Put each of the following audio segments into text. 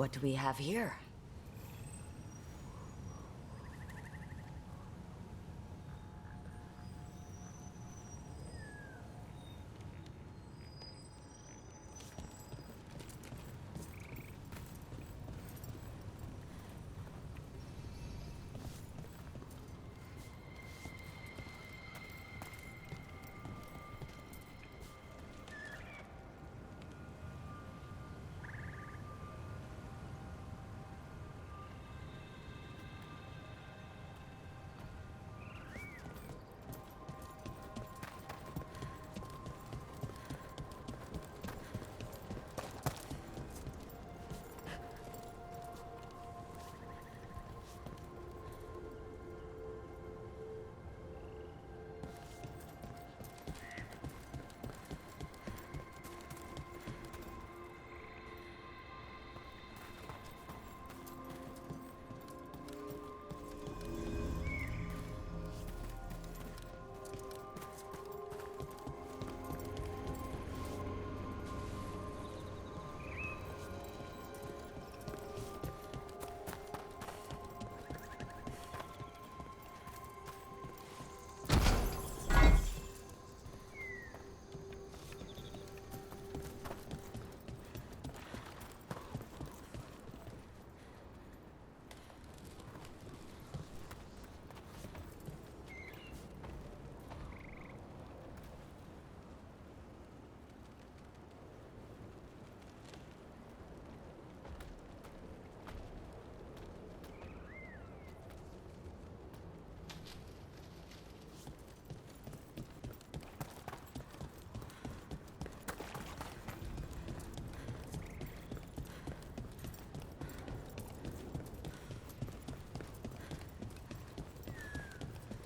What do we have here?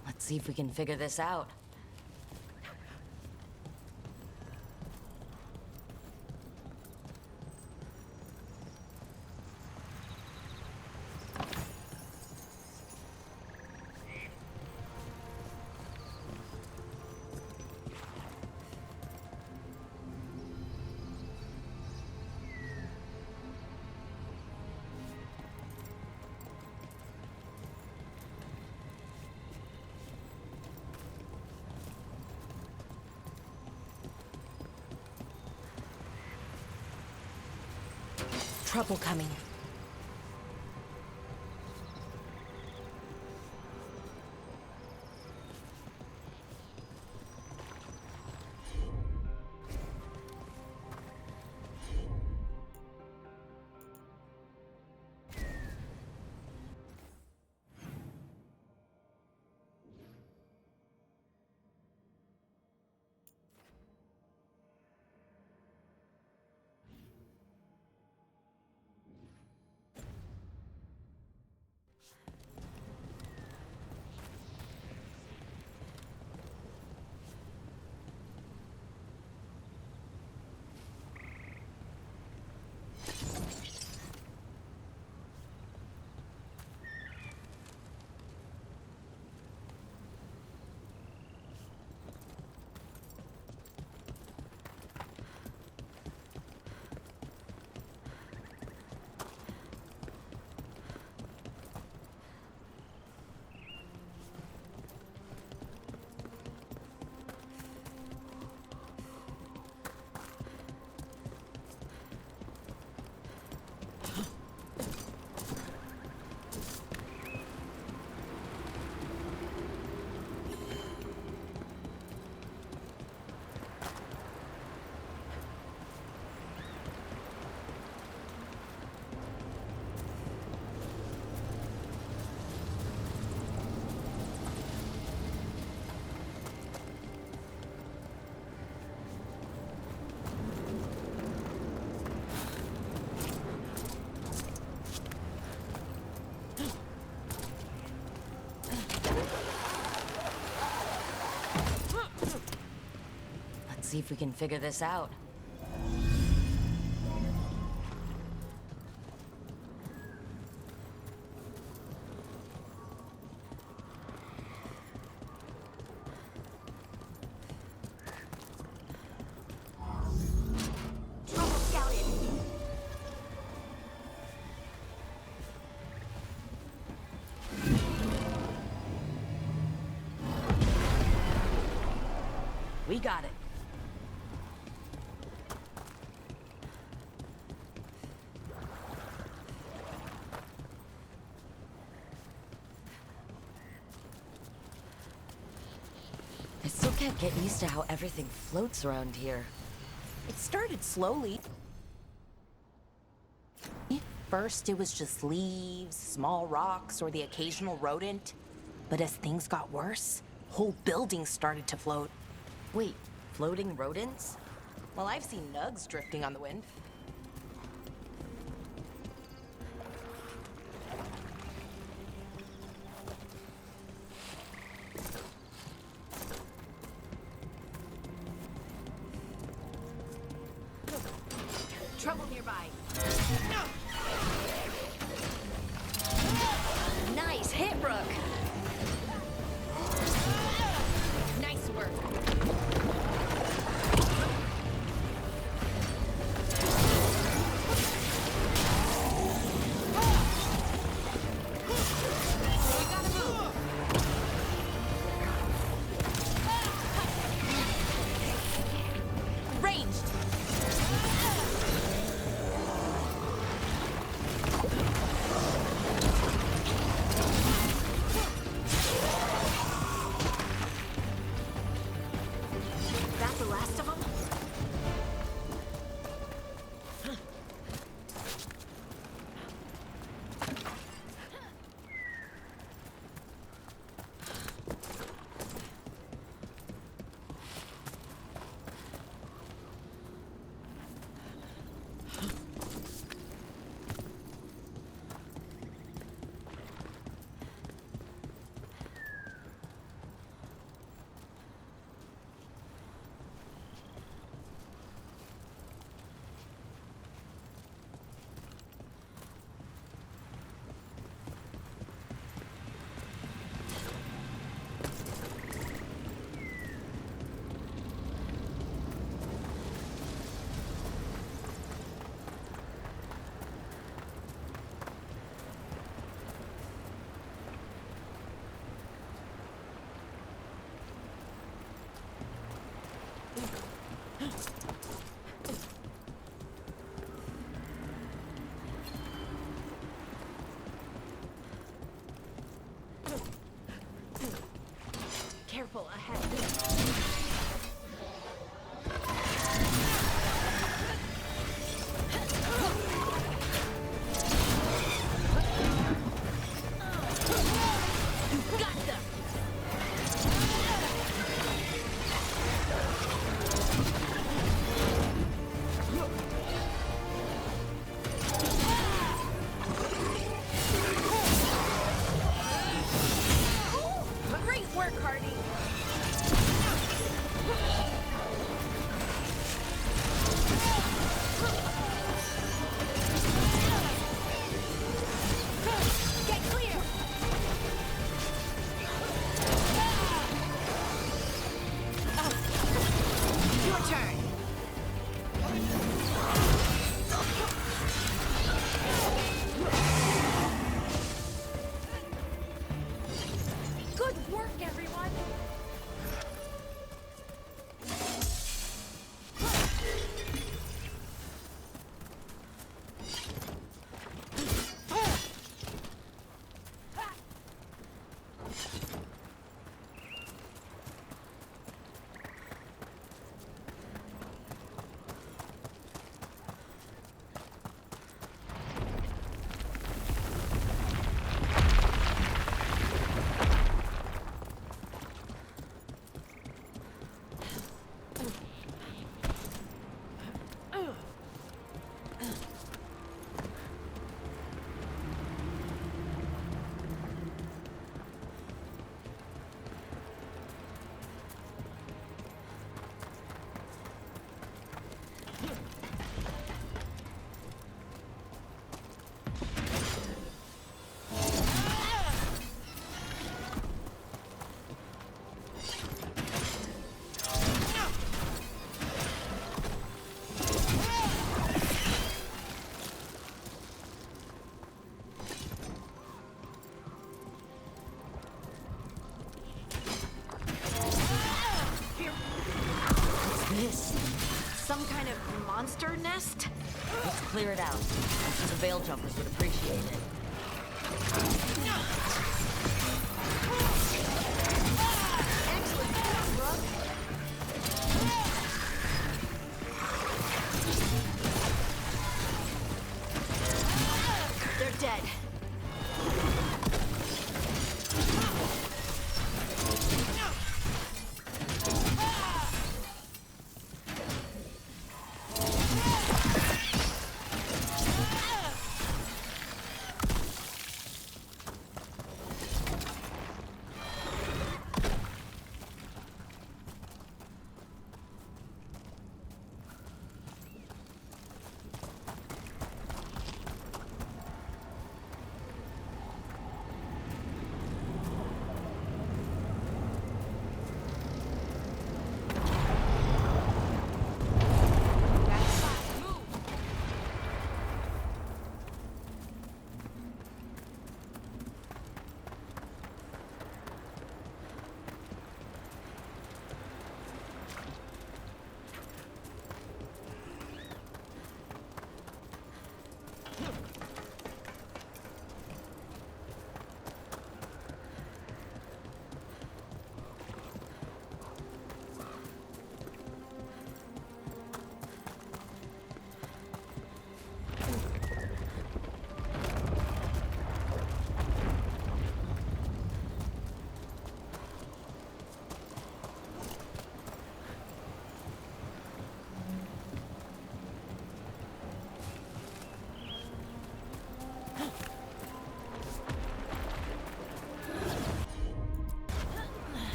Let's see if we can figure this out. Trouble coming. See if we can figure this out. Trouble scouted. We got it. I still can't get used to how everything floats around here. It started slowly. First, it was just leaves, small rocks, or the occasional rodent. But as things got worse, whole buildings started to float. Wait, floating rodents? Well, I've seen nugs drifting on the wind. Trouble nearby. Nice hit, Rook! Nice work. We gotta move. Ranged. That the last of them? Careful ahead. Got them. Great work, Hardy. monster nest? Let's clear it out. I'm sure the veil jumpers would appreciate it. Excellent job, Brooke. They're dead.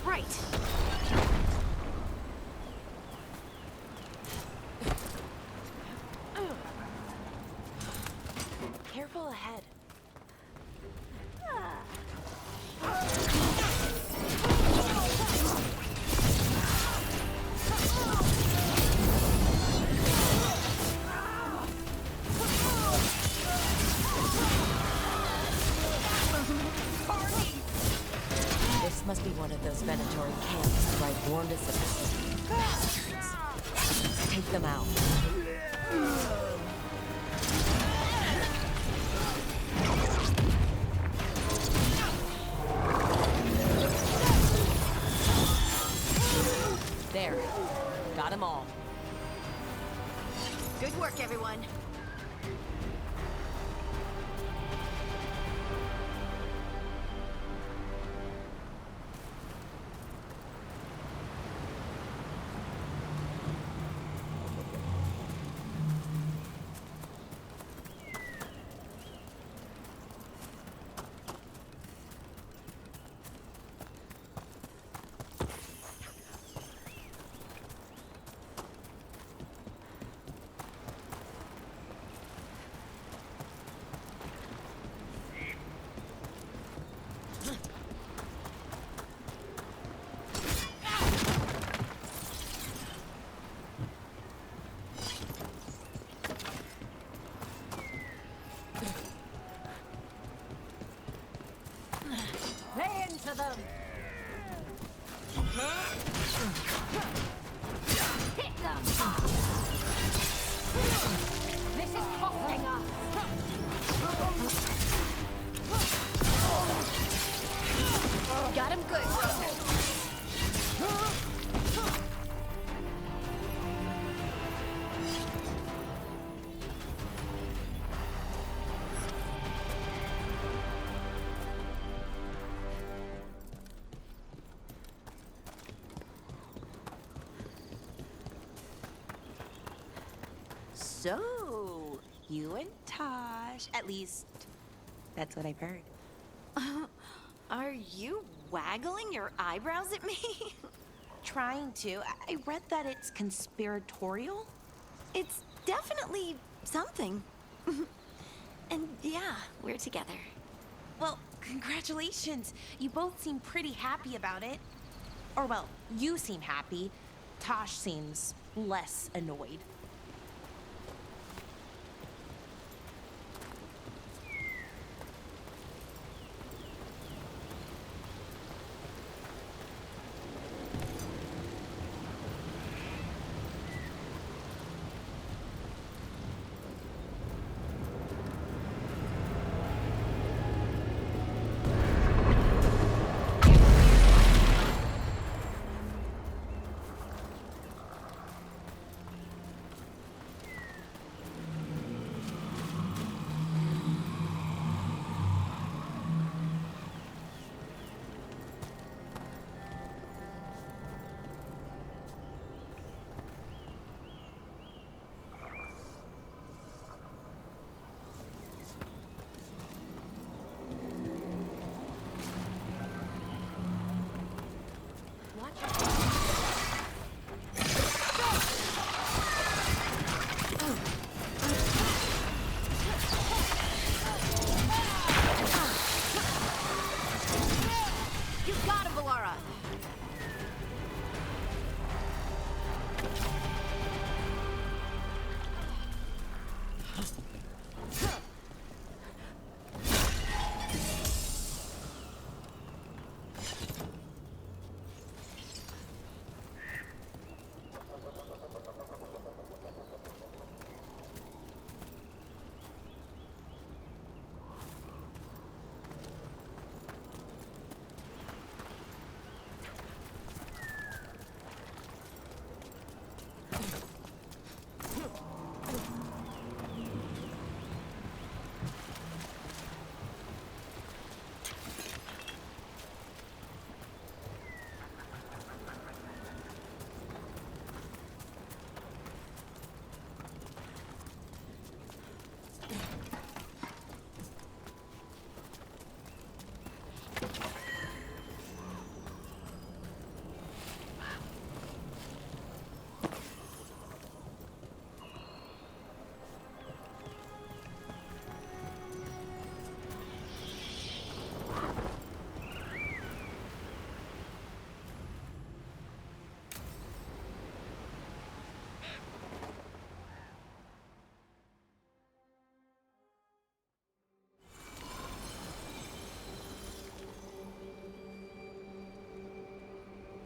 Right. Careful ahead. This must be one of those Venatori camps the right warned us of. Let's take them out. There. Got them all. Good work, everyone. Lay into them! Hit them! This is costing us! Got him good, Ronan. So, you and Tosh, at least that's what I've heard. Are you waggling your eyebrows at me? Trying to. I read that it's conspiratorial. It's definitely something. And yeah, we're together. Well, congratulations. You both seem pretty happy about it. Or, well, you seem happy. Tosh seems less annoyed.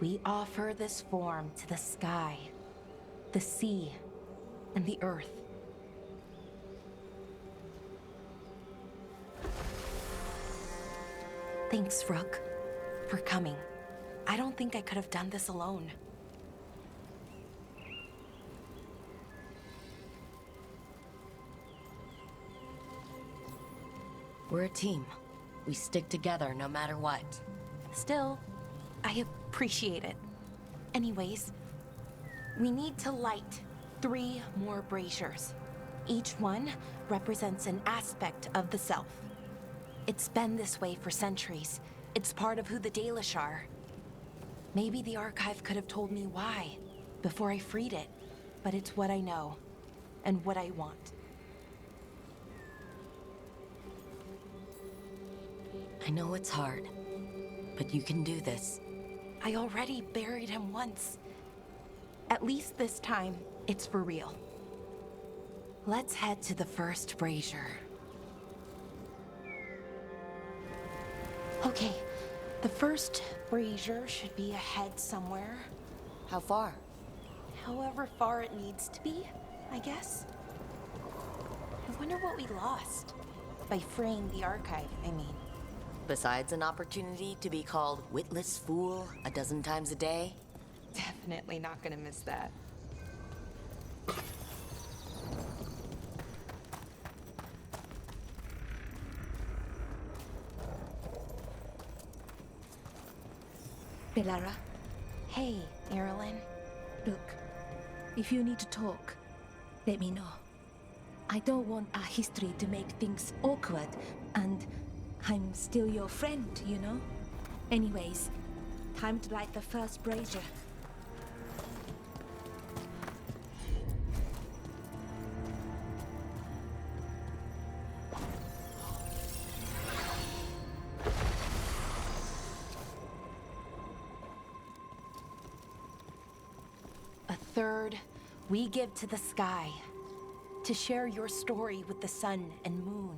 We offer this form to the sky, the sea, and the earth. Thanks, Rook, for coming. I don't think I could have done this alone. We're a team. We stick together no matter what. Still, I appreciate it. Anyways, we need to light 3 more braziers. Each one represents an aspect of the self. It's been this way for centuries. It's part of who the Dalish are. Maybe the archive could have told me why before I freed it, but it's what I know and what I want. I know it's hard, but you can do this. I already buried him once. At least this time, it's for real. Let's head to the first brazier. Okay, the first brazier should be ahead somewhere. How far? However far it needs to be, I guess. I wonder what we lost. By freeing the archive, I mean. Besides an opportunity to be called witless fool a dozen times a day? Definitely not gonna miss that. Belara, Hey, Erilyn. look, if you need to talk, let me know. I don't want our history to make things awkward, and I'm still your friend, you know? Anyways, time to light the first brazier. A third, we give to the sky, to share your story with the sun and moon.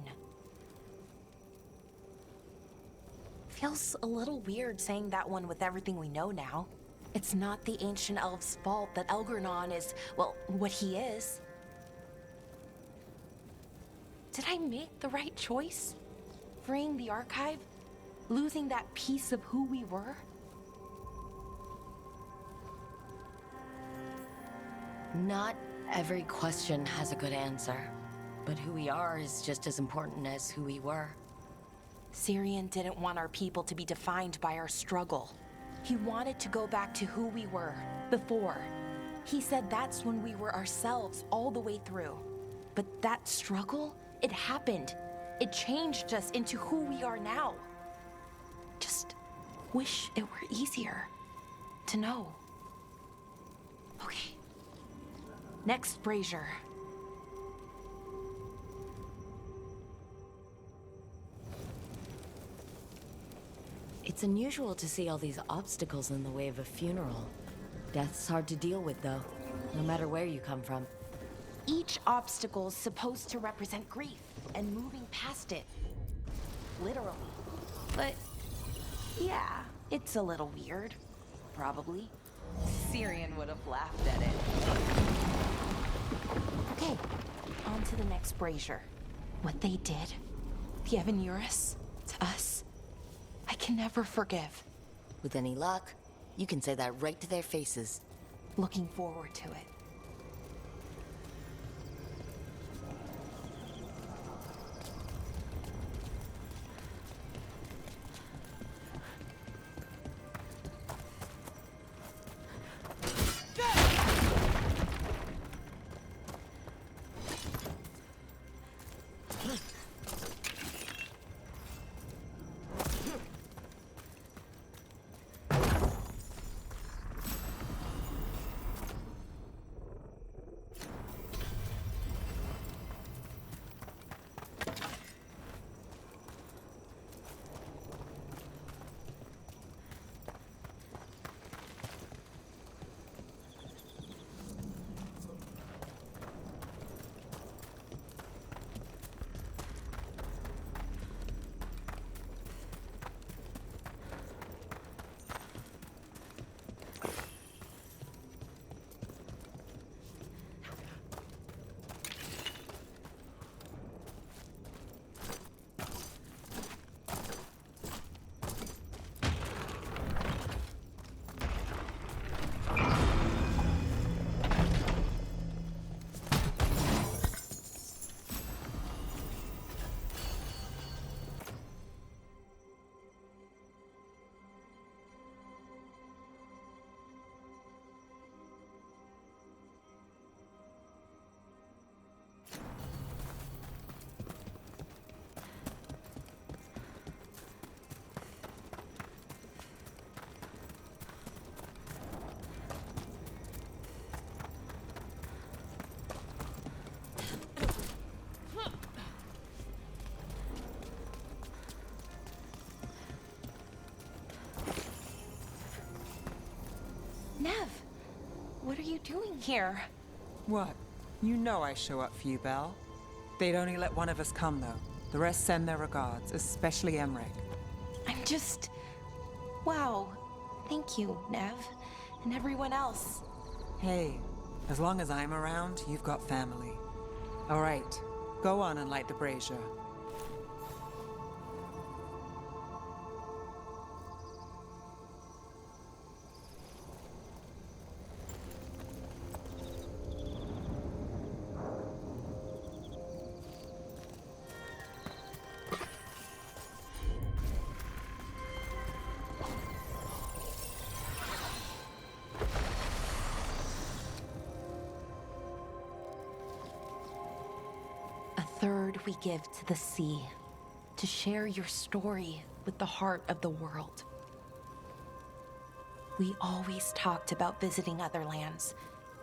Feels a little weird saying that one with everything we know now. It's not the ancient elves' fault that Elgernon is, well, what he is. Did I make the right choice? Freeing the archive? Losing that piece of who we were? Not every question has a good answer, but who we are is just as important as who we were. Syrian didn't want our people to be defined by our struggle. He wanted to go back to who we were before. He said that's when we were ourselves all the way through. But that struggle, it happened. It changed us into who we are now. Just wish it were easier to know. Okay. Next brazier. It's unusual to see all these obstacles in the way of a funeral. Death's hard to deal with, though, no matter where you come from. Each obstacle's supposed to represent grief and moving past it. Literally. But, yeah, it's a little weird. Probably. Syrian would have laughed at it. Okay, on to the next brazier. What they did, the Evanuris, to us, I can never forgive. With any luck, you can say that right to their faces. Looking forward to it. you doing here? What? You know I show up for you, Belle. They'd only let one of us come, though. The rest send their regards, especially Emmerich. I'm just... Wow. Thank you, Nev. And everyone else. Hey, as long as I'm around, you've got family. All right, go on and light the brazier. Third we give to the sea, to share your story with the heart of the world. We always talked about visiting other lands.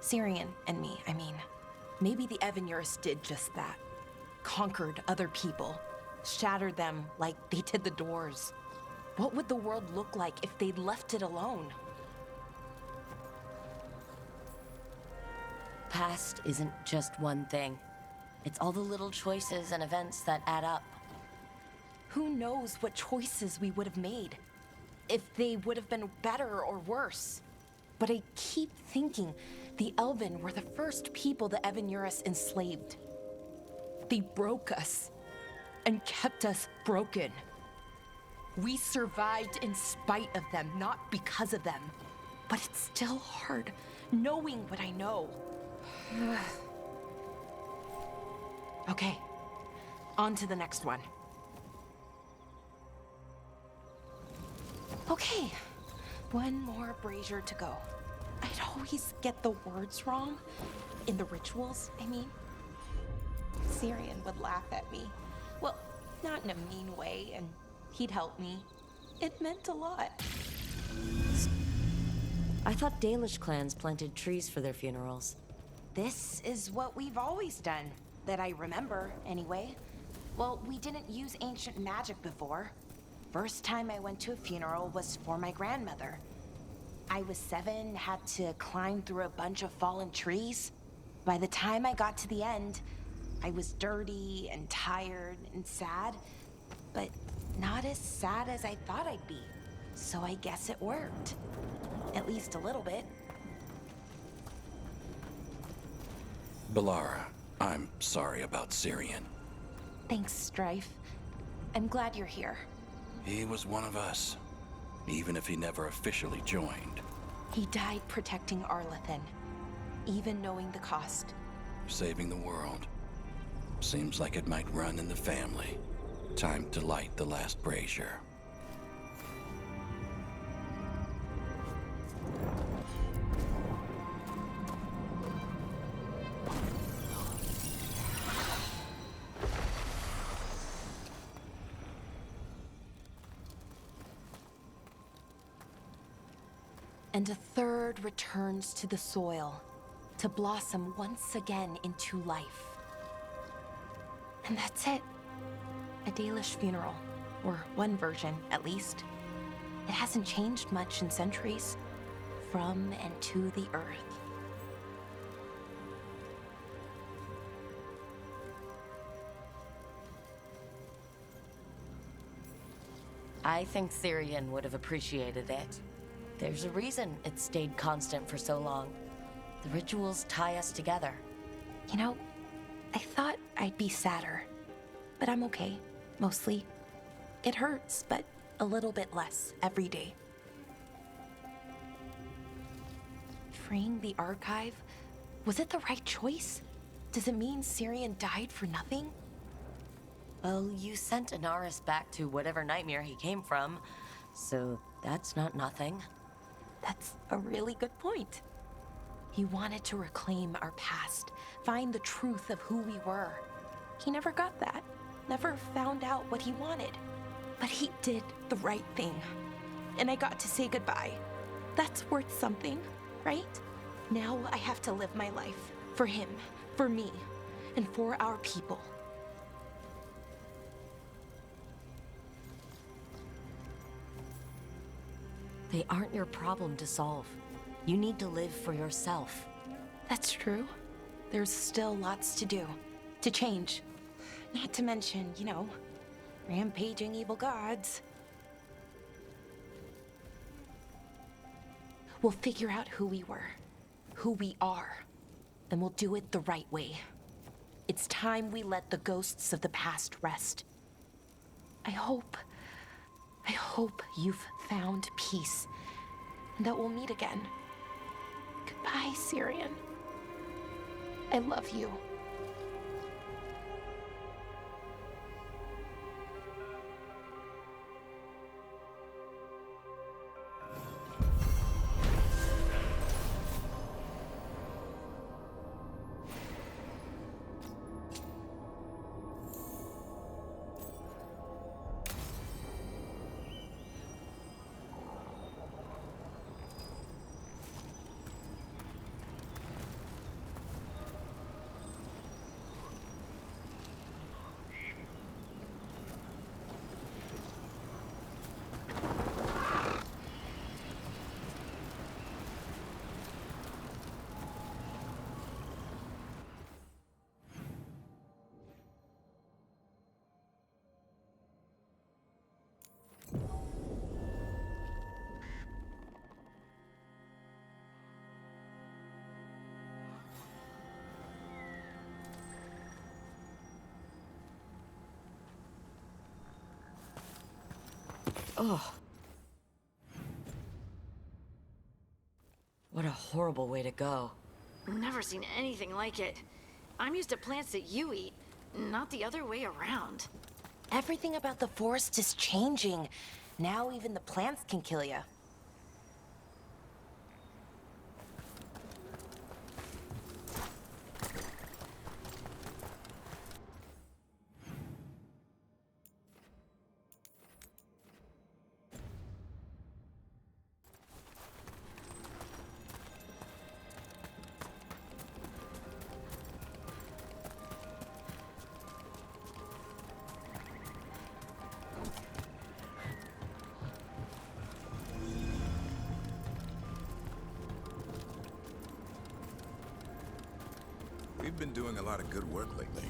Syrian and me, I mean. Maybe the Evanurus did just that. Conquered other people, shattered them like they did the Doors. What would the world look like if they'd left it alone? Past isn't just one thing. It's all the little choices and events that add up. Who knows what choices we would have made? If they would have been better or worse. But I keep thinking the Elven were the first people the Evanurus enslaved. They broke us and kept us broken. We survived in spite of them, not because of them. But it's still hard knowing what I know. Okay, on to the next one. Okay, one more brazier to go. I'd always get the words wrong. In the rituals, I mean. Syrian would laugh at me. Well, not in a mean way, and he'd help me. It meant a lot. I thought Dalish clans planted trees for their funerals. This is what we've always done. That I remember, anyway. Well, we didn't use ancient magic before. First time I went to a funeral was for my grandmother. I was 7, had to climb through a bunch of fallen trees. By the time I got to the end, I was dirty and tired and sad, but not as sad as I thought I'd be. So I guess it worked. At least a little bit. Balara, I'm sorry about Syrian. Thanks, Strife. I'm glad you're here. He was one of us, even if he never officially joined. He died protecting Arlathan, even knowing the cost. Saving the world. Seems like it might run in the family. Time to light the last brazier. And a third returns to the soil, to blossom once again into life. And that's it. A Dalish funeral, or one version, at least. It hasn't changed much in centuries, from and to the earth. I think Syrian would have appreciated it. There's a reason it stayed constant for so long. The rituals tie us together. You know, I thought I'd be sadder, but I'm okay, mostly. It hurts, but a little bit less every day. Freeing the archive, was it the right choice? Does it mean Syrian died for nothing? Well, you sent Inaris back to whatever nightmare he came from, so that's not nothing. That's a really good point. He wanted to reclaim our past, find the truth of who we were. He never got that, never found out what he wanted. But he did the right thing. And I got to say goodbye. That's worth something, right? Now I have to live my life. For him, for me, and for our people. They aren't your problem to solve. You need to live for yourself. That's true. There's still lots to do, to change. Not to mention, rampaging evil gods. We'll figure out who we were, who we are, and we'll do it the right way. It's time we let the ghosts of the past rest. I hope you've found peace, and that we'll meet again. Goodbye, Syrian. I love you. Oh. What a horrible way to go. Never seen anything like it. I'm used to plants that you eat, not the other way around. Everything about the forest is changing. Now even the plants can kill you. We've been doing a lot of good work lately.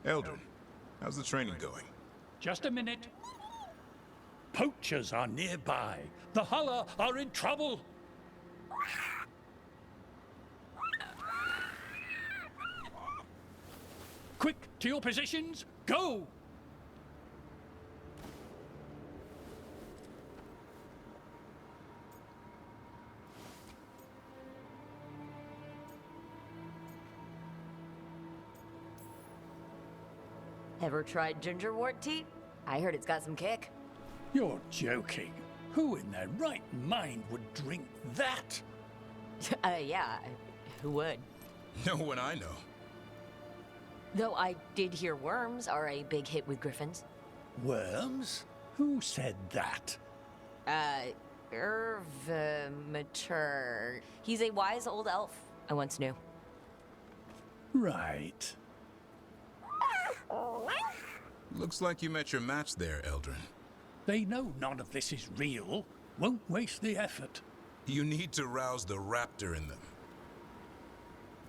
Eldrin, how's the training going? Just a minute. Poachers are nearby. The Hulla are in trouble. Quick, to your positions. Go! Ever tried gingerwort tea? I heard it's got some kick. You're joking. Who in their right mind would drink that? Yeah, who would? No one I know. Though I did hear worms are a big hit with griffins. Worms? Who said that? Mature. He's a wise old elf I once knew. Right. Looks like you met your match there, Eldrin. They know none of this is real. Won't waste the effort. You need to rouse the raptor in them.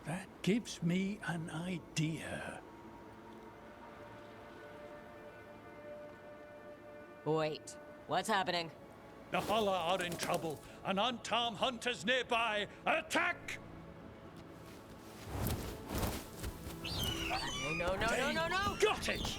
That gives me an idea. Wait, what's happening? The Hulla are in trouble. An Untarm hunter's nearby. Attack! No. Got it!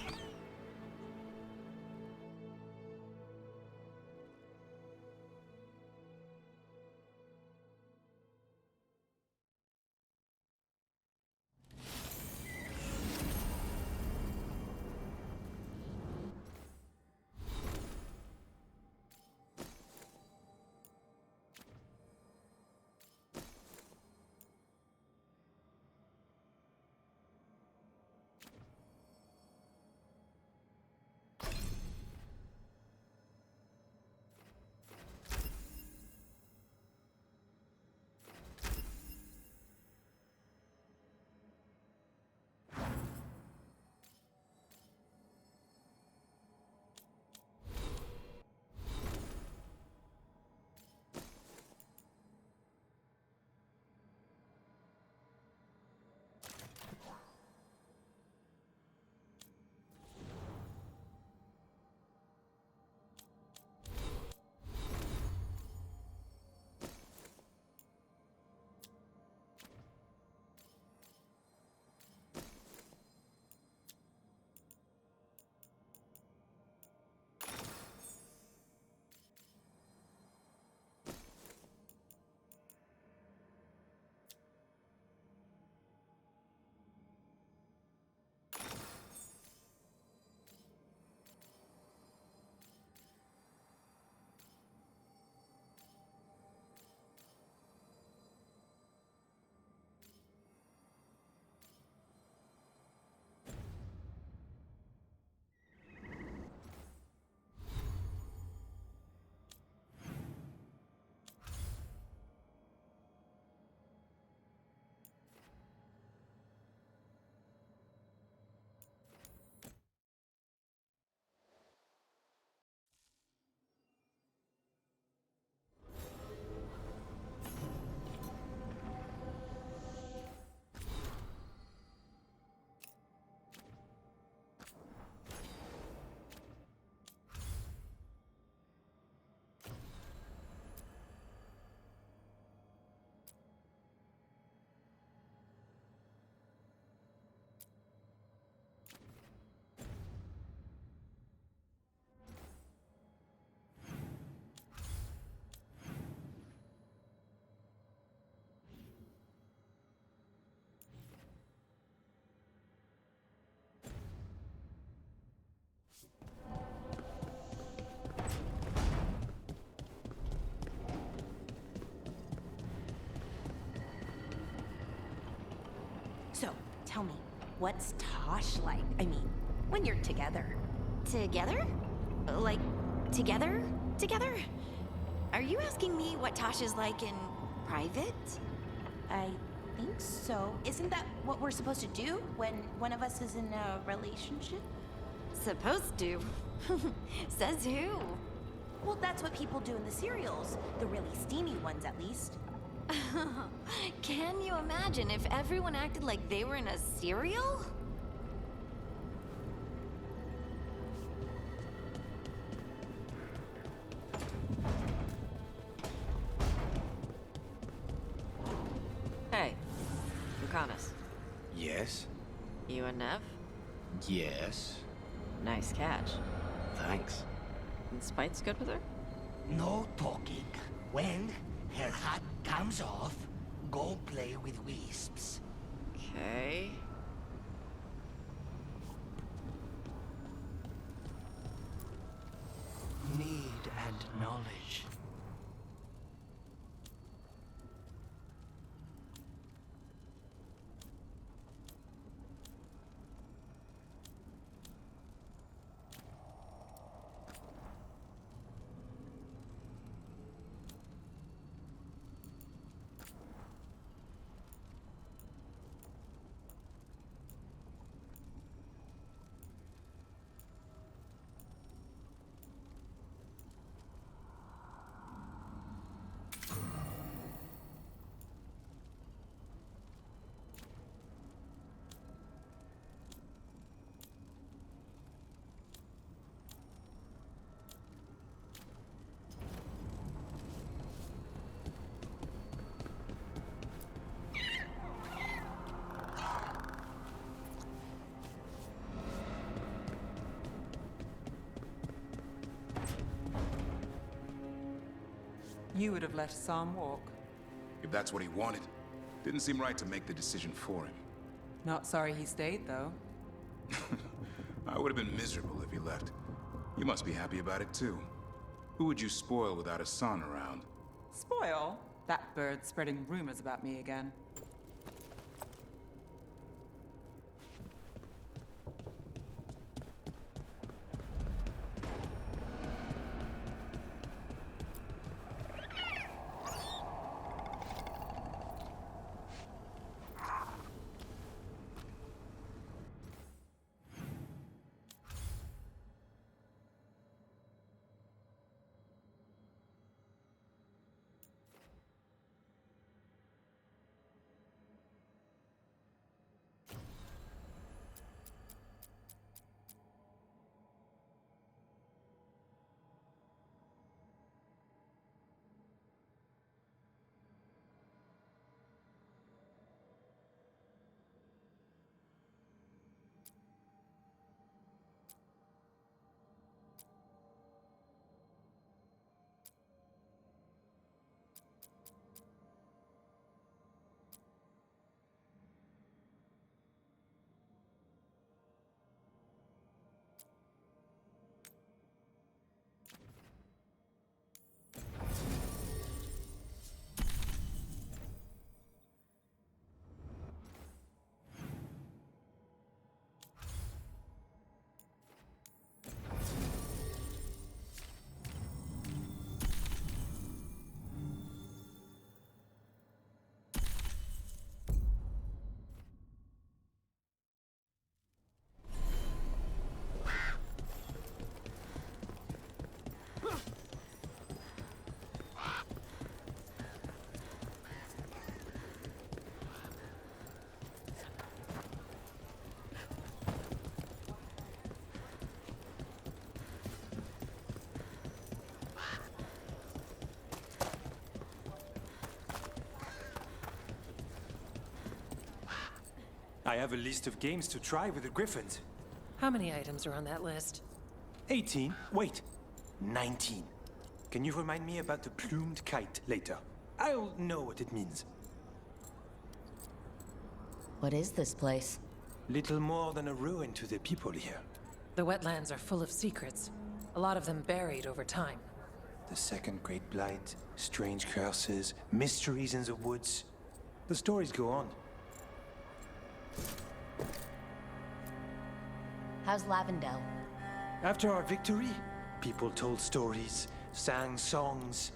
So, tell me, what's Tosh like? I mean, when you're together. Together? Like, together? Together? Are you asking me what Tosh is like in private? I think so. Isn't that what we're supposed to do when one of us is in a relationship? Supposed to. Says who? Well, that's what people do in the serials. The really steamy ones, at least. Can you imagine if everyone acted like they were in a serial? Hey, Lucanus. Yes? You and Nev? Yes. Nice catch. Thanks. And Spite's good with her? No talking. When her hat comes off, go play with wisps. Okay. Need and knowledge. You would have let Sam walk. If that's what he wanted, didn't seem right to make the decision for him. Not sorry he stayed, though. I would have been miserable if he left. You must be happy about it, too. Who would you spoil without a son around? Spoil? That bird's spreading rumors about me again. I have a list of games to try with the Griffins. How many items are on that list? 18. Wait. 19. Can you remind me about the plumed kite later? I'll know what it means. What is this place? Little more than a ruin to the people here. The wetlands are full of secrets. A lot of them buried over time. The Second Great Blight, strange curses, mysteries in the woods. The stories go on. How's Lavendel? After our victory, people told stories, sang songs.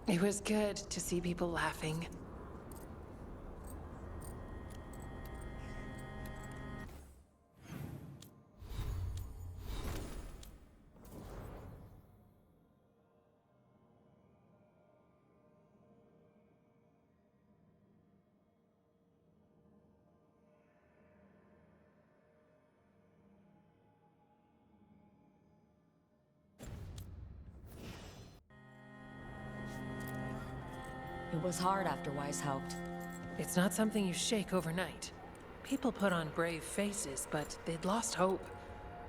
It was good to see people laughing. It was hard after Weishaupt. It's not something you shake overnight. People put on brave faces, but they'd lost hope.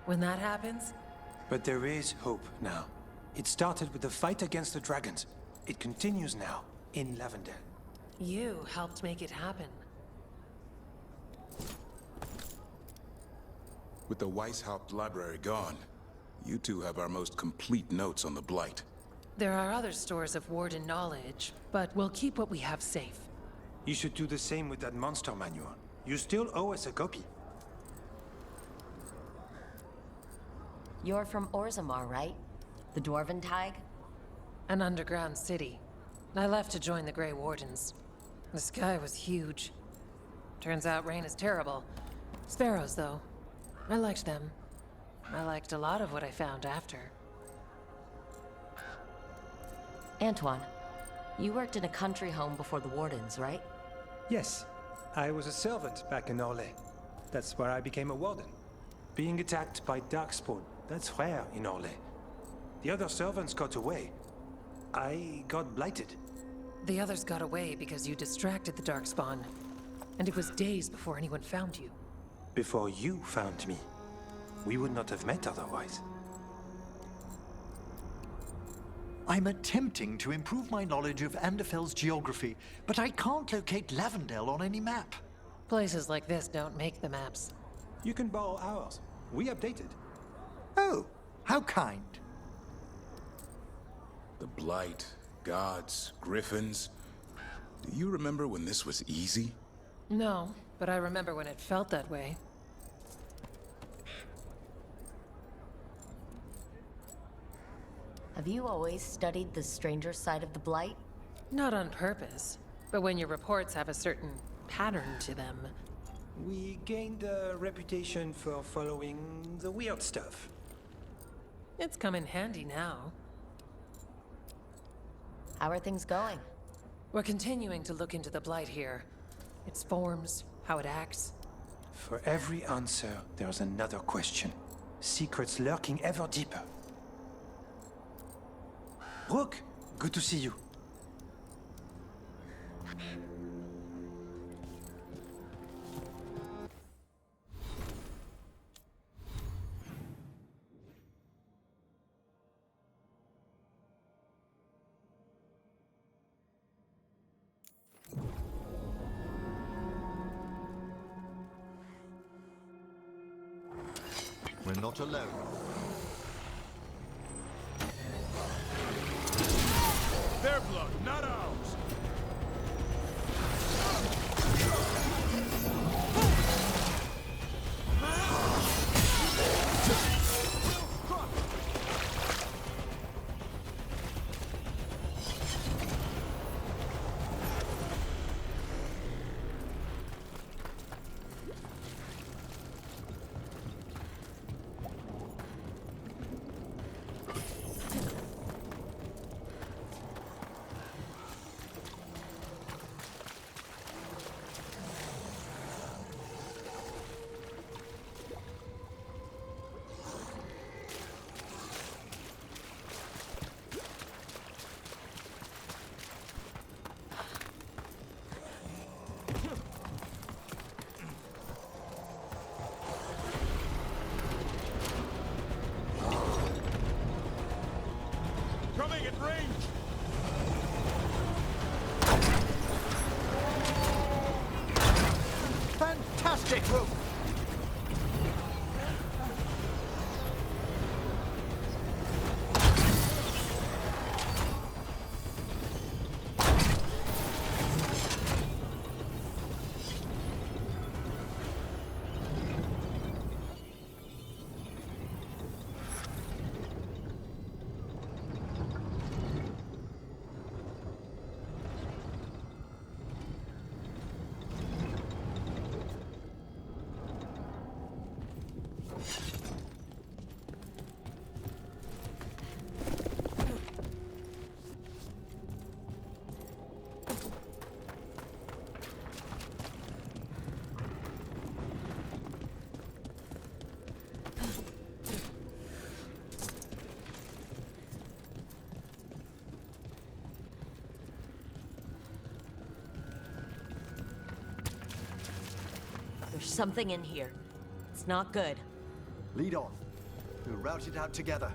When that happens... But there is hope now. It started with the fight against the dragons. It continues now, in Lavendel. You helped make it happen. With the Weishaupt library gone, you two have our most complete notes on the Blight. There are other stores of Warden knowledge, but we'll keep what we have safe. You should do the same with that monster manual. You still owe us a copy. You're from Orzammar, right? The Dwarven Tig? An underground city. I left to join the Grey Wardens. The sky was huge. Turns out rain is terrible. Sparrows, though. I liked them. I liked a lot of what I found after. Antoine, you worked in a country home before the Wardens, right? Yes. I was a servant back in Orlais. That's where I became a warden. Being attacked by Darkspawn, that's rare in Orlais. The other servants got away. I got blighted. The others got away because you distracted the Darkspawn. And it was days before anyone found you. Before you found me. We would not have met otherwise. I'm attempting to improve my knowledge of Anderfell's geography, but I can't locate Lavendel on any map. Places like this don't make the maps. You can borrow ours. We updated. Oh, how kind. The Blight, gods, griffins. Do you remember when this was easy? No, but I remember when it felt that way. Have you always studied the stranger side of the Blight? Not on purpose, but when your reports have a certain pattern to them. We gained a reputation for following the weird stuff. It's come in handy now. How are things going? We're continuing to look into the Blight here. Its forms, how it acts. For every answer, there's another question. Secrets lurking ever deeper. Rook, good to see you. We're not alone. Their blood, not ours! Coming at range! Fantastic move! something in here. It's not good. Lead on. We'll route it out together.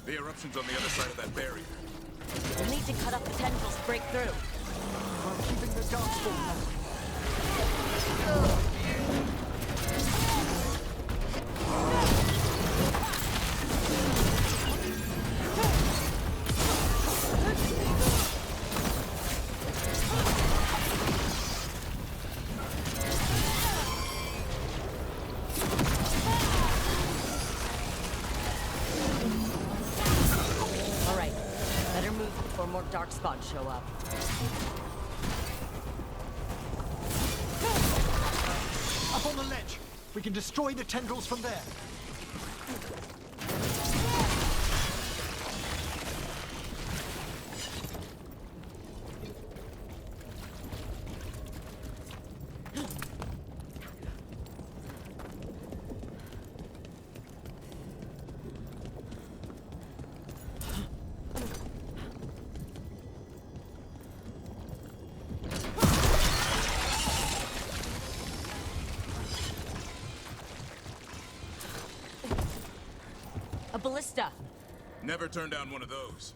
The eruption's on the other side of that barrier. We'll need to cut up the tendrils to break through. While keeping the darkspawn moving. More darkspawn show up. Up on the ledge! We can destroy the tendrils from there. A ballista. Never turn down one of those.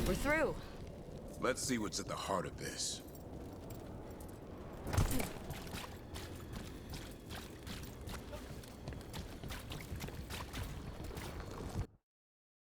We're through. Let's see what's at the heart of this.